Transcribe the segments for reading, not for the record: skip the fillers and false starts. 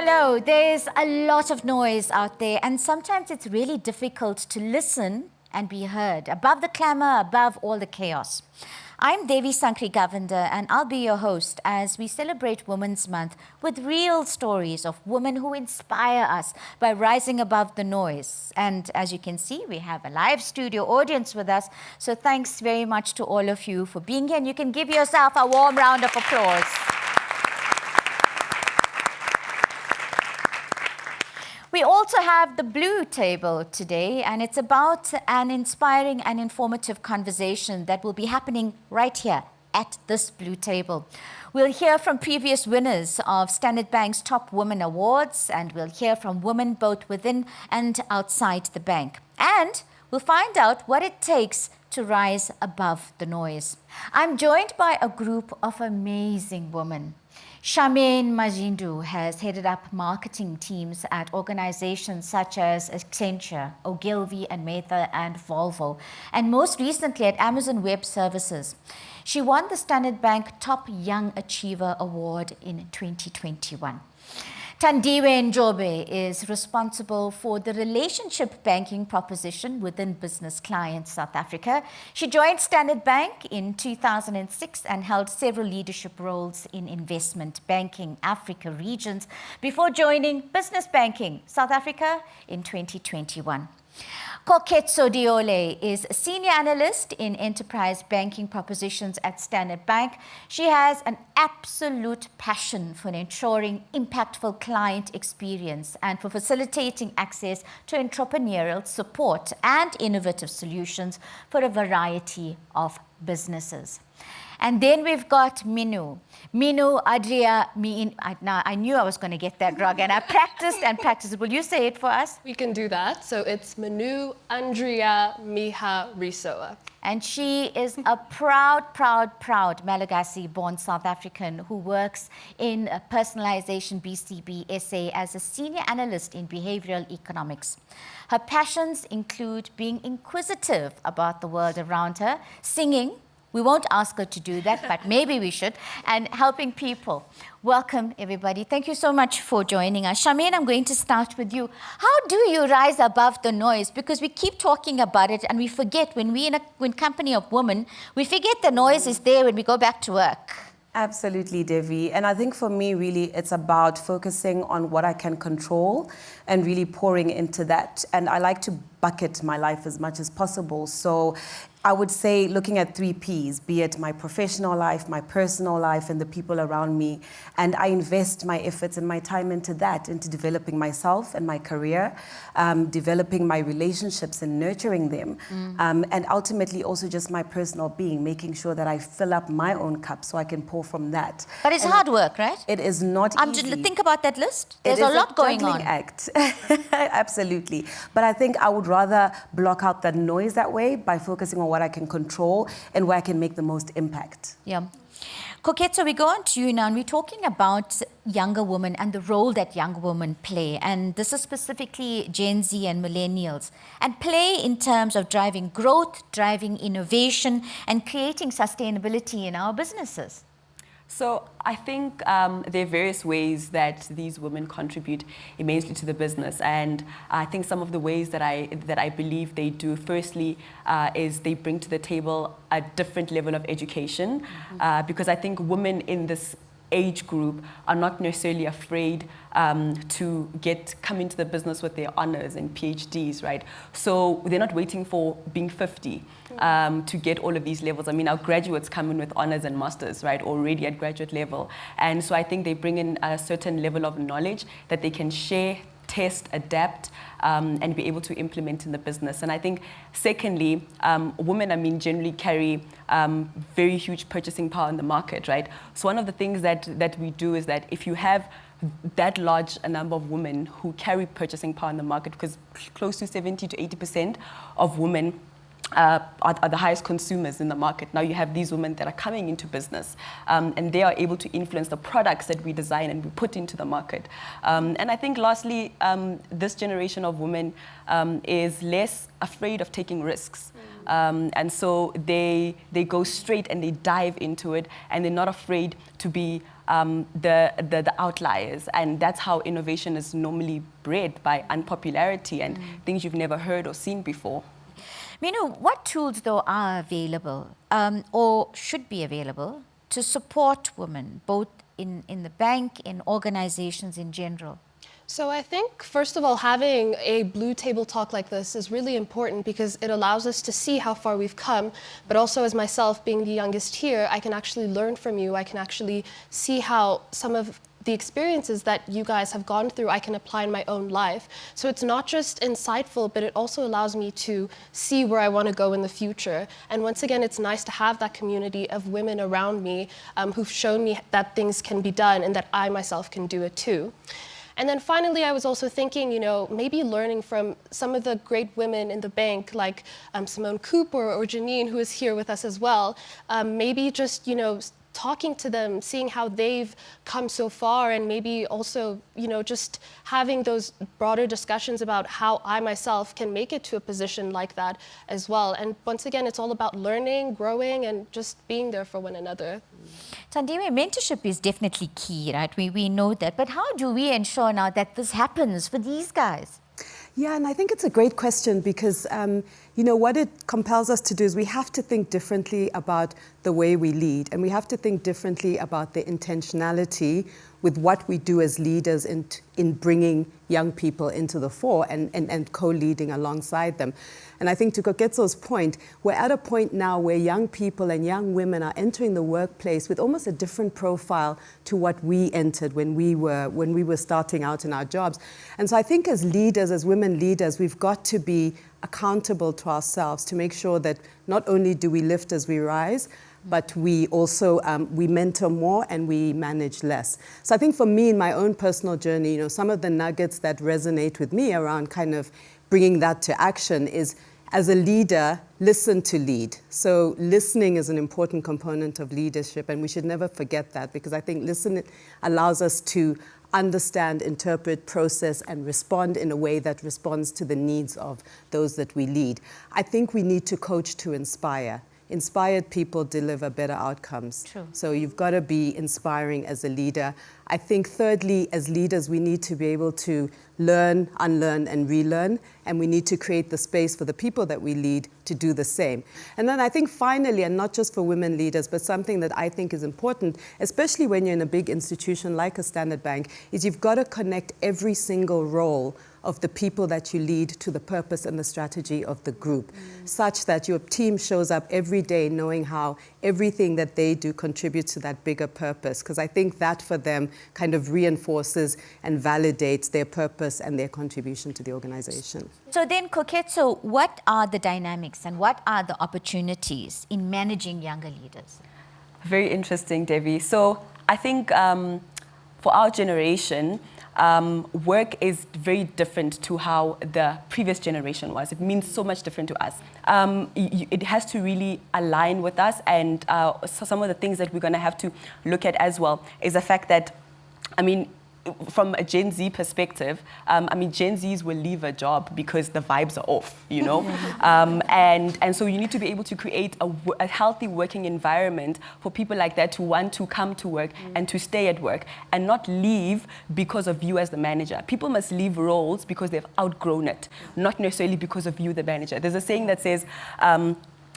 Hello, there's a lot of noise out there and sometimes it's really difficult to listen and be heard, above the clamour, above all the chaos. I'm Devi Sankri Govender and I'll be your host as we celebrate Women's Month with real stories of women who inspire us by rising above the noise. And as you can see, we have a live studio audience with us. So thanks very much to all of you for being here. And you can give yourself a warm round of applause. We also have the blue table today, and it's about an inspiring and informative conversation that will be happening right here at this blue table. We'll hear from previous winners of Standard Bank's Top Women Awards, and we'll hear from women both within and outside the bank. And we'll find out what it takes to rise above the noise. I'm joined by a group of amazing women. Charmaine Majindu has headed up marketing teams at organizations such as Accenture, Ogilvy and Mather and Volvo, and most recently at Amazon Web Services. She won the Standard Bank Top Young Achiever Award in 2021. Tandiwe Njobe is responsible for the relationship banking proposition within Business Clients South Africa. She joined Standard Bank in 2006 and held several leadership roles in investment banking Africa regions before joining Business Banking South Africa in 2021. Koketso Diole is a senior analyst in enterprise banking propositions at Standard Bank. She has an absolute passion for ensuring impactful client experience and for facilitating access to entrepreneurial support and innovative solutions for a variety of businesses. And then we've got Minu Adria. I knew I was going to get that wrong, and I practiced and practiced. Will you say it for us? We can do that. So it's Manu Andrea Miha Risoa. And she is a proud Malagasy-born South African who works in personalization BCB SA as a senior analyst in behavioral economics. Her passions include being inquisitive about the world around her, singing. We won't ask her to do that, but maybe we should, and helping people. Welcome, everybody. Thank you so much for joining us. Charmaine, I'm going to start with you. How do you rise above the noise? Because we keep talking about it and we forget when we're in company of women, we forget the noise is there when we go back to work. Absolutely, Devi. And I think for me, really, it's about focusing on what I can control and really pouring into that. And I like to bucket my life as much as possible. So I would say looking at 3 Ps, be it my professional life, my personal life, and the people around me. And I invest my efforts and my time into that, into developing myself and my career, developing my relationships and nurturing them. And ultimately also just my personal being, making sure that I fill up my own cup so I can pour from that. But it's hard work, right? It is not easy. Think about that list. There's a lot going on. Act. Absolutely. But I think I would rather block out the noise that way by focusing on what I can control and where I can make the most impact. Yeah. Koketso, we go on to you now, and we're talking about younger women and the role that young women play. And this is specifically Gen Z and millennials. And play in terms of driving growth, driving innovation, and creating sustainability in our businesses. So I think there are various ways that these women contribute immensely to the business, and I think some of the ways that I believe they do, firstly, is they bring to the table a different level of education, because I think women in this age group are not necessarily afraid to come into the business with their honors and PhDs, right? So they're not waiting for being 50 to get all of these levels. I mean, our graduates come in with honors and masters, right, already at graduate level. And so I think they bring in a certain level of knowledge that they can share, test, adapt, and be able to implement in the business. And I think, secondly, women, generally carry very huge purchasing power in the market, right? So one of the things that we do is that if you have that large a number of women who carry purchasing power in the market, because close to 70 to 80% of women are the highest consumers in the market. Now you have these women that are coming into business, and they are able to influence the products that we design and we put into the market. And I think lastly, this generation of women is less afraid of taking risks. And so they go straight and they dive into it, and they're not afraid to be the outliers, and that's how innovation is normally bred, by unpopularity and things you've never heard or seen before. Minu, what tools though are available or should be available to support women, both in the bank, in organizations in general? So I think, first of all, having a blue table talk like this is really important because it allows us to see how far we've come, but also as myself being the youngest here, I can actually learn from you. I can actually see how some of the experiences that you guys have gone through, I can apply in my own life. So it's not just insightful, but it also allows me to see where I want to go in the future. And once again, it's nice to have that community of women around me who've shown me that things can be done and that I myself can do it too. And then finally, I was also thinking, maybe learning from some of the great women in the bank, like Simone Cooper or Janine, who is here with us as well. Maybe just, talking to them, seeing how they've come so far, and maybe also, just having those broader discussions about how I myself can make it to a position like that as well. And once again, it's all about learning, growing, and just being there for one another. Tandiwe, mentorship is definitely key, right? We know that. But how do we ensure now that this happens for these guys? Yeah, and I think it's a great question because, what it compels us to do is we have to think differently about the way we lead, and we have to think differently about the intentionality with what we do as leaders in bringing young people into the fore and co-leading alongside them. And I think to Koketso's point, we're at a point now where young people and young women are entering the workplace with almost a different profile to what we entered when we were starting out in our jobs. And so I think as leaders, as women leaders, we've got to be accountable to ourselves to make sure that not only do we lift as we rise, but we also, we mentor more and we manage less. So I think for me in my own personal journey, some of the nuggets that resonate with me around kind of bringing that to action is, as a leader, listen to lead. So listening is an important component of leadership, and we should never forget that, because I think listening allows us to understand, interpret, process, and respond in a way that responds to the needs of those that we lead. I think we need to coach to inspire. Inspired people deliver better outcomes. True. So you've got to be inspiring as a leader. I think thirdly, as leaders, we need to be able to learn, unlearn, and relearn, and we need to create the space for the people that we lead to do the same. And then I think finally, and not just for women leaders, but something that I think is important, especially when you're in a big institution like a Standard Bank, is you've got to connect every single role of the people that you lead to the purpose and the strategy of the group, such that your team shows up every day knowing how everything that they do contributes to that bigger purpose. Because I think that for them kind of reinforces and validates their purpose and their contribution to the organization. So then, Koketso, what are the dynamics and what are the opportunities in managing younger leaders? Very interesting, Devi. So I think for our generation, work is very different to how the previous generation was. It means so much different to us. It has to really align with us, and so some of the things that we're going to have to look at as well is the fact that, from a Gen Z perspective, Gen Zs will leave a job because the vibes are off, and so you need to be able to create a healthy working environment for people like that to want to come to work and to stay at work and not leave because of you as the manager. People must leave roles because they've outgrown it, not necessarily because of you, the manager. There's a saying that says,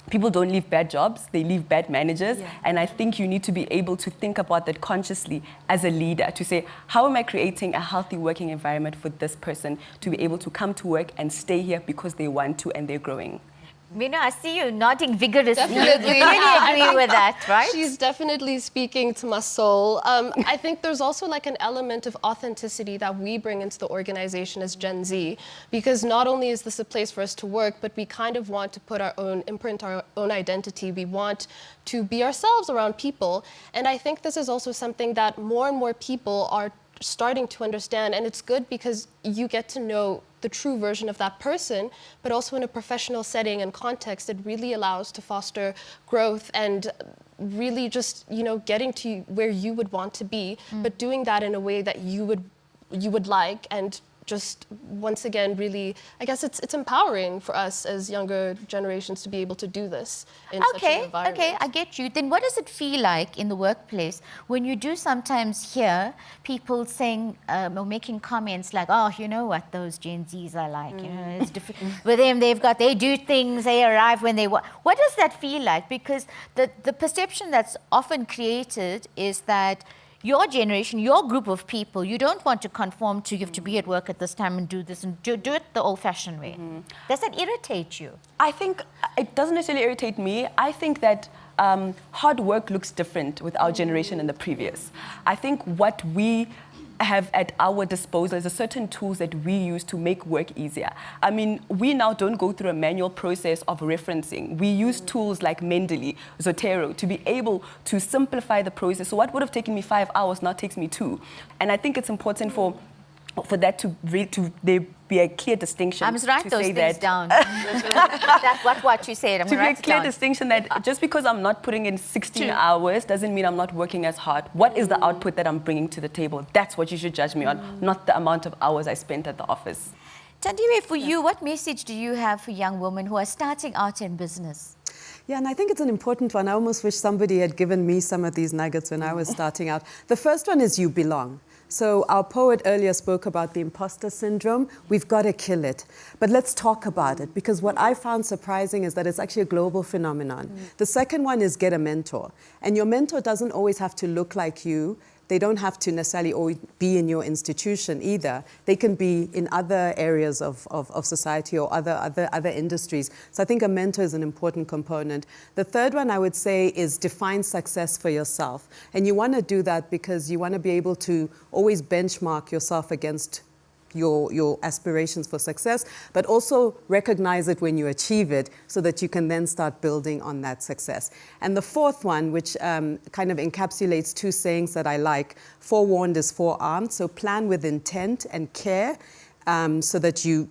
people don't leave bad jobs, they leave bad managers. Yeah. And I think you need to be able to think about that consciously as a leader, to say, how am I creating a healthy working environment for this person to be able to come to work and stay here because they want to and they're growing? Mina, I see you nodding vigorously. Definitely. You really agree with that, right? She's definitely speaking to my soul. I think there's also like an element of authenticity that we bring into the organization as Gen Z, because not only is this a place for us to work, but we kind of want to put our own imprint, our own identity. We want to be ourselves around people. And I think this is also something that more and more people are starting to understand, and it's good because you get to know the true version of that person, but also in a professional setting and context, it really allows to foster growth and really just, getting to where you would want to be, but doing that in a way that you would like, and just once again really, I guess it's empowering for us as younger generations to be able to do this in such an environment. Okay, I get you. Then what does it feel like in the workplace when you do sometimes hear people saying or making comments like, oh, you know what those Gen Zs are like, you know, it's different. With them, they do things, they arrive when they want. What does that feel like? Because the perception that's often created is that your generation, your group of people, you don't want to conform to, you have to be at work at this time and do this and do it the old-fashioned way. Does that irritate you? I think it doesn't necessarily irritate me. I think that hard work looks different with our generation and the previous. I think what we have at our disposal is a certain tools that we use to make work easier. I mean, we now don't go through a manual process of referencing. We use tools like Mendeley, Zotero to be able to simplify the process. So what would have taken me 5 hours now takes me 2. And I think it's important for that to there be a clear distinction. I must write to those say things that down. That's what you said. I'm to going be to a write it clear down. distinction that just because I'm not putting in 16 hours doesn't mean I'm not working as hard. What is the output that I'm bringing to the table? That's what you should judge me on, not the amount of hours I spent at the office. Tandiwe, for you, what message do you have for young women who are starting out in business? Yeah, and I think it's an important one. I almost wish somebody had given me some of these nuggets when I was starting out. The first one is you belong. So our poet earlier spoke about the imposter syndrome. We've got to kill it. But let's talk about it, because what I found surprising is that it's actually a global phenomenon. The second one is get a mentor. And your mentor doesn't always have to look like you. They don't have to necessarily always be in your institution either. They can be in other areas of society or other industries. So I think a mentor is an important component. The third one I would say is define success for yourself. And you want to do that because you want to be able to always benchmark yourself against your aspirations for success, but also recognize it when you achieve it so that you can then start building on that success. And the fourth one, which kind of encapsulates two sayings that I like, forewarned is forearmed. So plan with intent and care so that you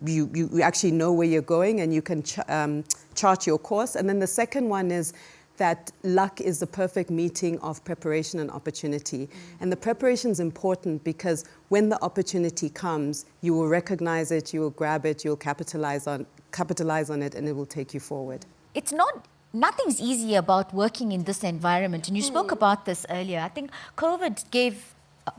actually know where you're going and you can chart your course. And then the second one is that luck is the perfect meeting of preparation and opportunity. And the preparation is important because when the opportunity comes, you will recognize it, you will grab it, you'll capitalize on it, and it will take you forward. It's nothing's easy about working in this environment. And you spoke about this earlier. I think COVID gave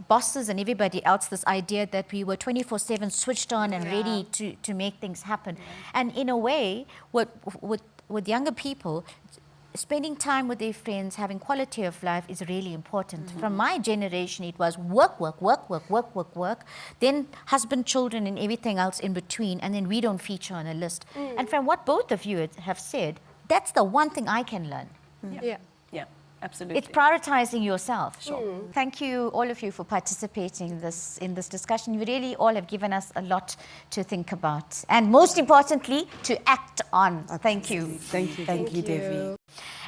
bosses and everybody else this idea that we were 24/7 switched on and ready to make things happen. And in a way, with younger people, spending time with their friends, having quality of life is really important. From my generation, it was work, then husband, children, and everything else in between, and then we don't feature on a list. And from what both of you have said, that's the one thing I can learn. Yeah, absolutely. It's prioritizing yourself. Sure. Thank you, all of you, for participating in this discussion. You really all have given us a lot to think about. And most importantly, to act on. Thank you. Thank you. Thank you, Devi.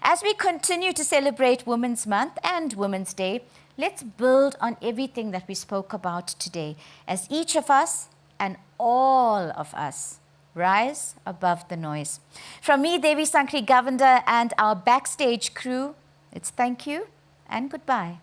As we continue to celebrate Women's Month and Women's Day, let's build on everything that we spoke about today, as each of us and all of us rise above the noise. From me, Devi Sankri Govender, and our backstage crew, it's thank you and goodbye.